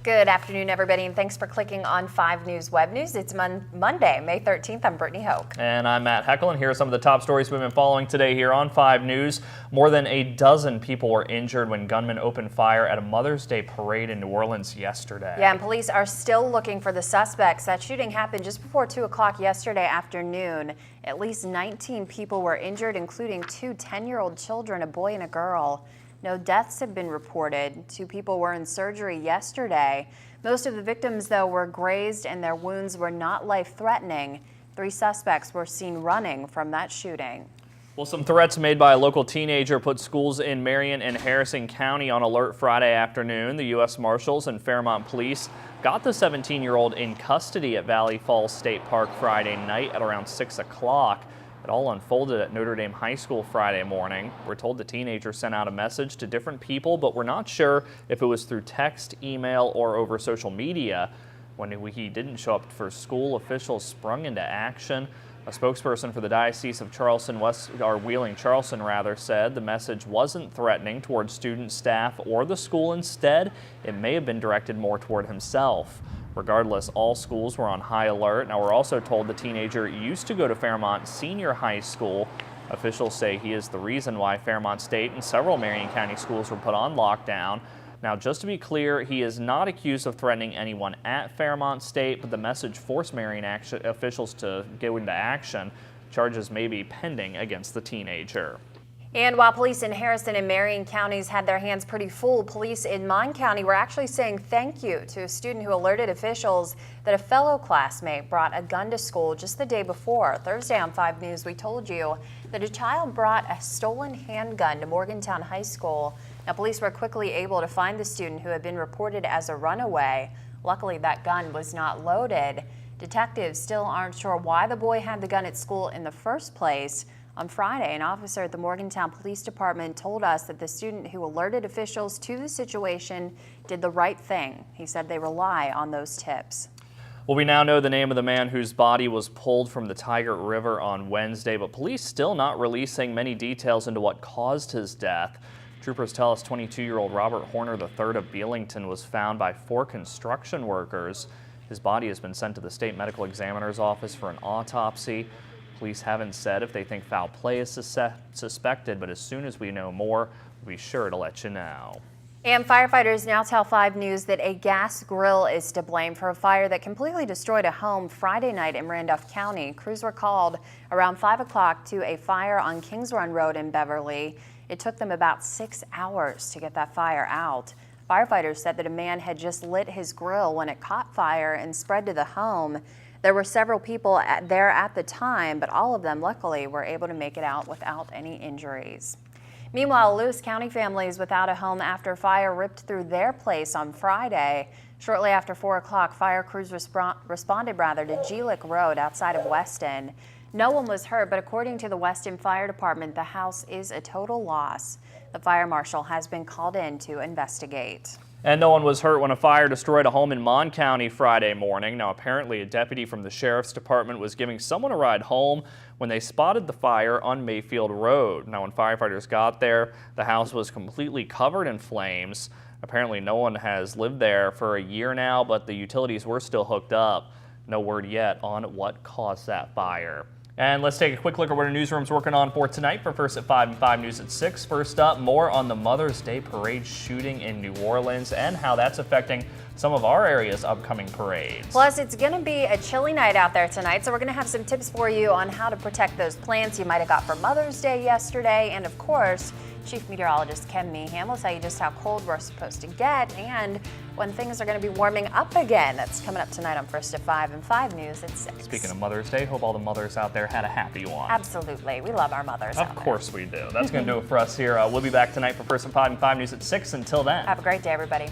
Good afternoon, everybody, and thanks for clicking on 5 News Web News. It's Monday, May 13th. I'm Brittany Hoke. And I'm Matt Heckel, and here are some of the top stories we've been following today here on 5 News. More than a dozen people were injured when gunmen opened fire at a Mother's Day parade in New Orleans yesterday. Yeah, and police are still looking for the suspects. That shooting happened just before 2 o'clock yesterday afternoon. At least 19 people were injured, including 2 10-year-old children, a boy and a girl. No deaths have been reported. 2 people were in surgery yesterday. Most of the victims, though, were grazed and their wounds were not life-threatening. 3 suspects were seen running from that shooting. Well, some threats made by a local teenager put schools in Marion and Harrison County on alert Friday afternoon. The U.S. Marshals and Fairmont Police got the 17-year-old in custody at Valley Falls State Park Friday night at around 6 o'clock. It all unfolded at Notre Dame High School Friday morning. We're told the teenager sent out a message to different people, but we're not sure if it was through text, email, or over social media. When he didn't show up for school, officials sprung into action. A spokesperson for the Diocese of Wheeling-Charleston said the message wasn't threatening toward students, staff, or the school. Instead, it may have been directed more toward himself. Regardless, all schools were on high alert. Now, we're also told the teenager used to go to Fairmont Senior High School. Officials say he is the reason why Fairmont State and several Marion County schools were put on lockdown. Now, just to be clear, he is not accused of threatening anyone at Fairmont State, but the message forced Marion officials to go into action. Charges may be pending against the teenager. And while police in Harrison and Marion counties had their hands pretty full, police in Mon County were actually saying thank you to a student who alerted officials that a fellow classmate brought a gun to school just the day before. Thursday on 5 News, we told you that a child brought a stolen handgun to Morgantown High School. Now, police were quickly able to find the student who had been reported as a runaway. Luckily, that gun was not loaded. Detectives still aren't sure why the boy had the gun at school in the first place. On Friday, an officer at the Morgantown Police Department told us that the student who alerted officials to the situation did the right thing. He said they rely on those tips. Well, we now know the name of the man whose body was pulled from the Tigert River on Wednesday, but police still not releasing many details into what caused his death. Troopers tell us 22-year-old Robert Horner III of Bealington was found by 4 construction workers. His body has been sent to the state medical examiner's office for an autopsy. Police haven't said if they think foul play is suspected, but as soon as we know more, we'll be sure to let you know. And firefighters now tell 5 News that a gas grill is to blame for a fire that completely destroyed a home Friday night in Randolph County. Crews were called around 5 o'clock to a fire on Kings Run Road in Beverly. It took them about 6 hours to get that fire out. Firefighters said that a man had just lit his grill when it caught fire and spread to the home. There were several people there at the time, but all of them, luckily, were able to make it out without any injuries. Meanwhile, Lewis County families without a home after fire ripped through their place on Friday. Shortly after 4 o'clock, fire crews responded to G-Lick Road outside of Weston. No one was hurt, but according to the Weston Fire Department, the house is a total loss. The fire marshal has been called in to investigate. And no one was hurt when a fire destroyed a home in Mon County Friday morning. Now, apparently, a deputy from the sheriff's department was giving someone a ride home when they spotted the fire on Mayfield Road. Now, when firefighters got there, the house was completely covered in flames. Apparently, no one has lived there for a year now, but the utilities were still hooked up. No word yet on what caused that fire. And let's take a quick look at what our newsroom's working on for tonight. For First at 5 and 5 News at 6. First up, more on the Mother's Day parade shooting in New Orleans and how that's affecting some of our area's upcoming parades. Plus, it's going to be a chilly night out there tonight, so we're going to have some tips for you on how to protect those plants you might have got for Mother's Day yesterday. And of course, Chief Meteorologist Ken Meehan will tell you just how cold we're supposed to get and when things are going to be warming up again. That's coming up tonight on First at 5 and 5 News at 6. Speaking of Mother's Day, hope all the mothers out there had a happy one. Absolutely. We love our mothers out there. Of course we do. That's going to do it for us here. We'll be back tonight for First at 5 and 5 News at 6. Until then. Have a great day, everybody.